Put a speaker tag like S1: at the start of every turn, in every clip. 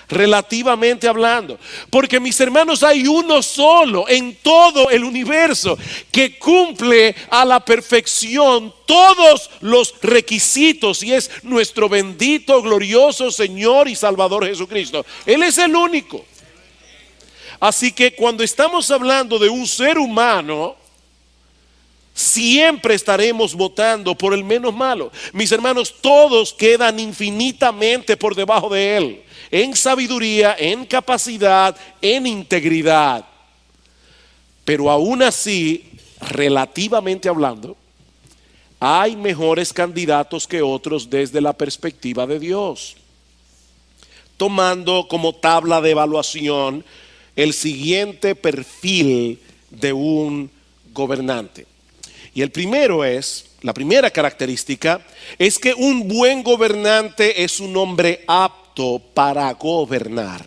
S1: Relativamente hablando. Porque mis hermanos, hay uno solo en todo el universo que cumple a la perfección todos los requisitos, y es nuestro bendito, glorioso Señor y Salvador Jesucristo. Él es el único. Así que cuando estamos hablando de un ser humano, siempre estaremos votando por el menos malo. Mis hermanos, todos quedan infinitamente por debajo de él, en sabiduría, en capacidad, en integridad. Pero aún así, relativamente hablando, hay mejores candidatos que otros desde la perspectiva de Dios. Tomando como tabla de evaluación el siguiente perfil de un gobernante. Y el primero es, la primera característica es que un buen gobernante es un hombre apto para gobernar.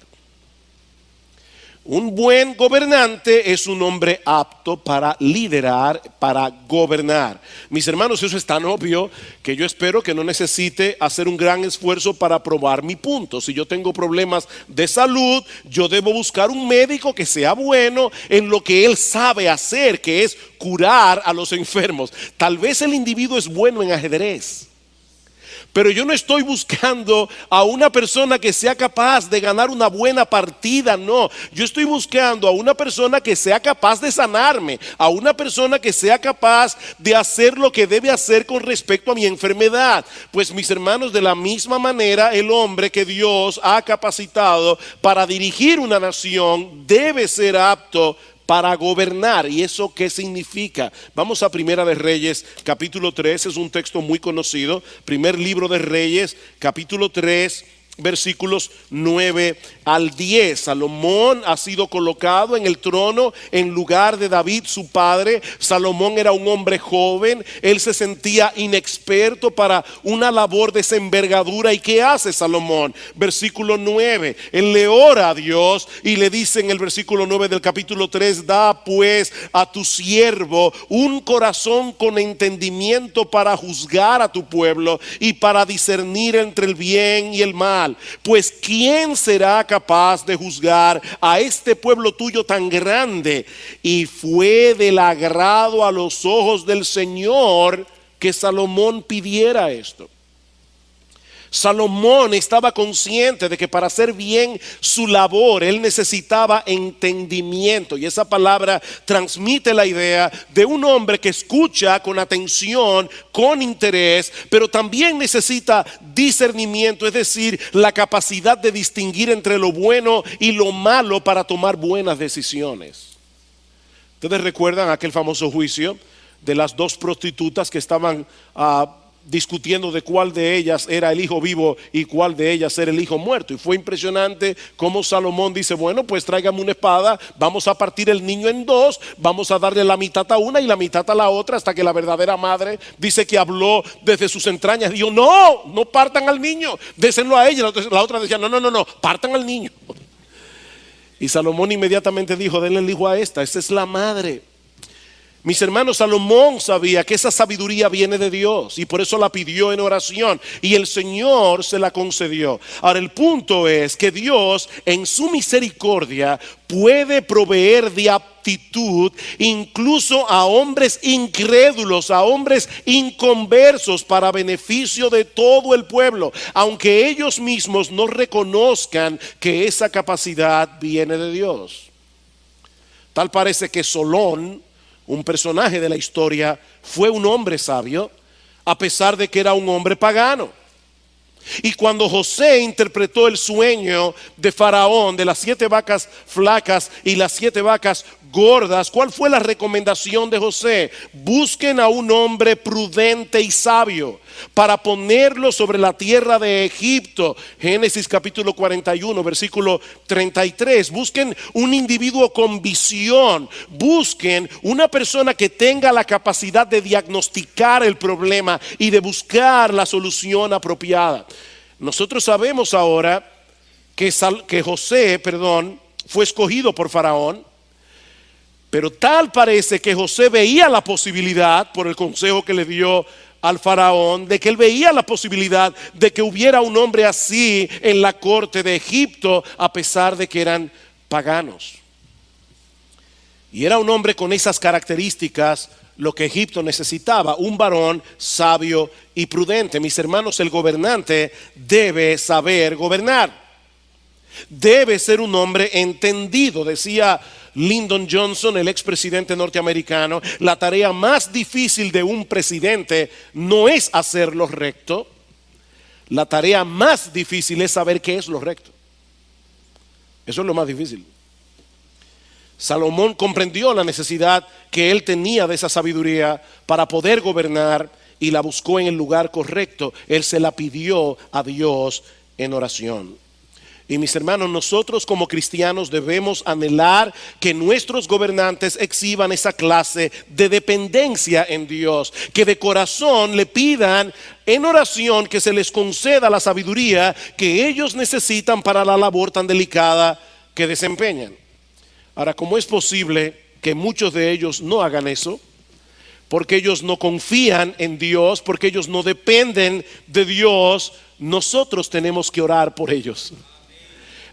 S1: Un buen gobernante es un hombre apto para liderar, para gobernar. Mis hermanos, eso es tan obvio que yo espero que no necesite hacer un gran esfuerzo para probar mi punto. Si yo tengo problemas de salud, yo debo buscar un médico que sea bueno en lo que él sabe hacer, que es curar a los enfermos. Tal vez el individuo es bueno en ajedrez, pero yo no estoy buscando a una persona que sea capaz de ganar una buena partida, no. Yo estoy buscando a una persona que sea capaz de sanarme, a una persona que sea capaz de hacer lo que debe hacer con respecto a mi enfermedad. Pues mis hermanos, de la misma manera, el hombre que Dios ha capacitado para dirigir una nación debe ser apto para gobernar. ¿Y eso qué significa? Vamos a Primera de Reyes, capítulo 3, es un texto muy conocido. Primer libro de Reyes, capítulo 3, versículos 9 al 10. Salomón ha sido colocado en el trono en lugar de David su padre. Salomón era un hombre joven, él se sentía inexperto para una labor de esa envergadura. ¿Y qué hace Salomón? Versículo 9, él le ora a Dios y le dice en el versículo 9 del capítulo 3: da pues a tu siervo un corazón con entendimiento para juzgar a tu pueblo y para discernir entre el bien y el mal. Pues ¿quién será capaz de juzgar a este pueblo tuyo tan grande? Y fue del agrado a los ojos del Señor que Salomón pidiera esto. Salomón estaba consciente de que para hacer bien su labor él necesitaba entendimiento, y esa palabra transmite la idea de un hombre que escucha con atención, con interés, pero también necesita discernimiento, es decir, la capacidad de distinguir entre lo bueno y lo malo para tomar buenas decisiones. ¿Ustedes recuerdan aquel famoso juicio de las dos prostitutas que estaban discutiendo de cuál de ellas era el hijo vivo y cuál de ellas era el hijo muerto? Y fue impresionante cómo Salomón dice: bueno, pues tráigame una espada, vamos a partir el niño en dos, vamos a darle la mitad a una y la mitad a la otra, hasta que la verdadera madre dice que habló desde sus entrañas. Dijo: no partan al niño, désenlo a ella. La otra decía: no, partan al niño. Y Salomón inmediatamente dijo: denle el hijo a esta es la madre. Mis hermanos, Salomón sabía que esa sabiduría viene de Dios y por eso la pidió en oración, y el Señor se la concedió. Ahora, el punto es que Dios en su misericordia puede proveer de aptitud incluso a hombres incrédulos, a hombres inconversos, para beneficio de todo el pueblo, aunque ellos mismos no reconozcan que esa capacidad viene de Dios. Tal parece que Solón, un personaje de la historia, fue un hombre sabio a pesar de que era un hombre pagano. Y cuando José interpretó el sueño de Faraón de las 7 vacas flacas y las 7 vacas gordas, ¿cuál fue la recomendación de José? Busquen a un hombre prudente y sabio para ponerlo sobre la tierra de Egipto. Génesis capítulo 41, versículo 33. Busquen un individuo con visión, busquen una persona que tenga la capacidad de diagnosticar el problema y de buscar la solución apropiada. Nosotros sabemos ahora que José fue escogido por Faraón, pero tal parece que José veía la posibilidad, por el consejo que le dio al faraón de que él veía la posibilidad de que hubiera un hombre así en la corte de Egipto, a pesar de que eran paganos. Y era un hombre con esas características lo que Egipto necesitaba, un varón sabio y prudente. Mis hermanos, el gobernante debe saber gobernar. Debe ser un hombre entendido. Decía Lyndon Johnson, el expresidente norteamericano, la tarea más difícil de un presidente no es hacer lo recto. La tarea más difícil es saber qué es lo recto. Eso es lo más difícil. Salomón comprendió la necesidad que él tenía de esa sabiduría para poder gobernar y la buscó en el lugar correcto. Él se la pidió a Dios en oración. Y mis hermanos, nosotros como cristianos debemos anhelar que nuestros gobernantes exhiban esa clase de dependencia en Dios, que de corazón le pidan en oración que se les conceda la sabiduría que ellos necesitan para la labor tan delicada que desempeñan. Ahora, ¿cómo es posible que muchos de ellos no hagan eso? Porque ellos no confían en Dios, porque ellos no dependen de Dios. Nosotros tenemos que orar por ellos.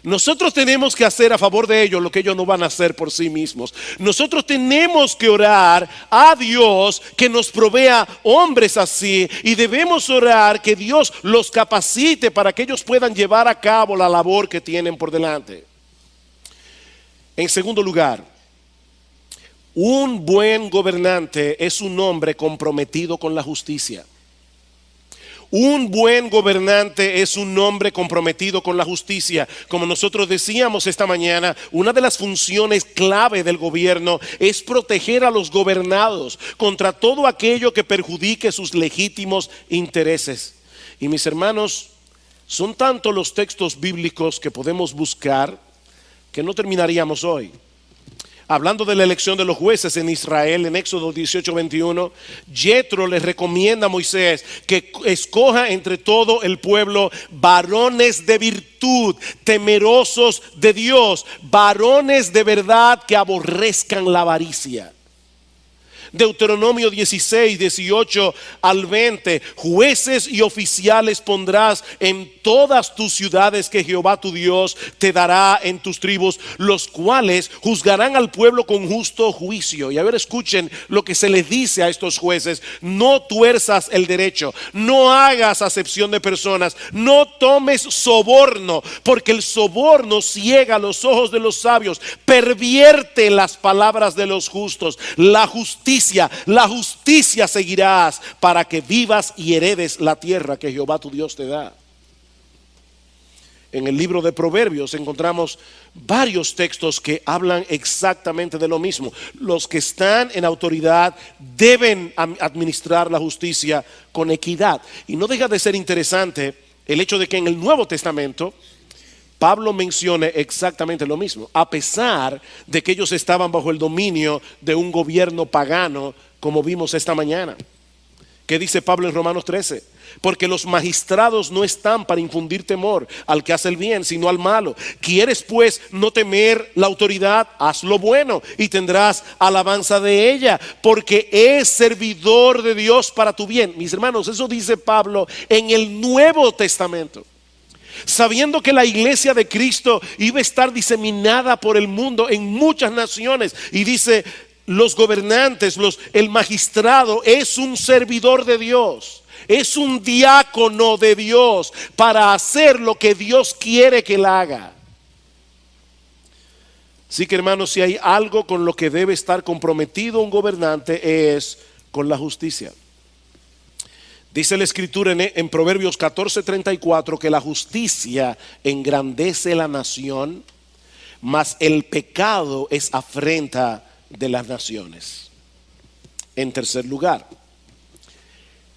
S1: Nosotros tenemos que hacer a favor de ellos lo que ellos no van a hacer por sí mismos. Nosotros tenemos que orar a Dios que nos provea hombres así, y debemos orar que Dios los capacite para que ellos puedan llevar a cabo la labor que tienen por delante. En segundo lugar, un buen gobernante es un hombre comprometido con la justicia. Un buen gobernante es un hombre comprometido con la justicia. Como nosotros decíamos esta mañana, una de las funciones clave del gobierno es proteger a los gobernados contra todo aquello que perjudique sus legítimos intereses. Y mis hermanos, son tantos los textos bíblicos que podemos buscar que no terminaríamos hoy. Hablando de la elección de los jueces en Israel, en Éxodo 18:21, Yetro le recomienda a Moisés que escoja entre todo el pueblo varones de virtud, temerosos de Dios, varones de verdad que aborrezcan la avaricia. Deuteronomio 16, 18 al 20, jueces y oficiales pondrás en todas tus ciudades que Jehová tu Dios te dará en tus tribus, los cuales juzgarán al pueblo con justo juicio. Y a ver, escuchen lo que se les dice a estos jueces: no tuerzas el derecho, no hagas acepción de personas, no tomes soborno, porque el soborno ciega los ojos de los sabios, pervierte las palabras de los justos. La justicia seguirás para que vivas y heredes la tierra que Jehová tu Dios te da. En el libro de Proverbios encontramos varios textos que hablan exactamente de lo mismo. Los que están en autoridad deben administrar la justicia con equidad. Y no deja de ser interesante el hecho de que en el Nuevo Testamento Pablo menciona exactamente lo mismo, a pesar de que ellos estaban bajo el dominio de un gobierno pagano, como vimos esta mañana. ¿Qué dice Pablo en Romanos 13? Porque los magistrados no están para infundir temor al que hace el bien, sino al malo. ¿Quieres pues no temer la autoridad? Haz lo bueno y tendrás alabanza de ella, porque es servidor de Dios para tu bien. Mis hermanos, eso dice Pablo en el Nuevo Testamento, sabiendo que la iglesia de Cristo iba a estar diseminada por el mundo en muchas naciones. Y dice, los gobernantes, el magistrado es un servidor de Dios, es un diácono de Dios para hacer lo que Dios quiere que él haga. Así que, hermanos, si hay algo con lo que debe estar comprometido un gobernante, es con la justicia. Dice la escritura en Proverbios 14:34 que la justicia engrandece la nación, mas el pecado es afrenta de las naciones. En tercer lugar,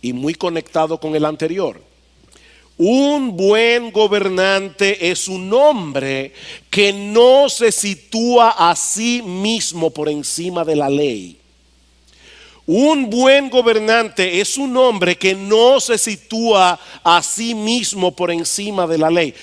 S1: y muy conectado con el anterior, un buen gobernante es un hombre que no se sitúa a sí mismo por encima de la ley. Un buen gobernante es un hombre que no se sitúa a sí mismo por encima de la ley.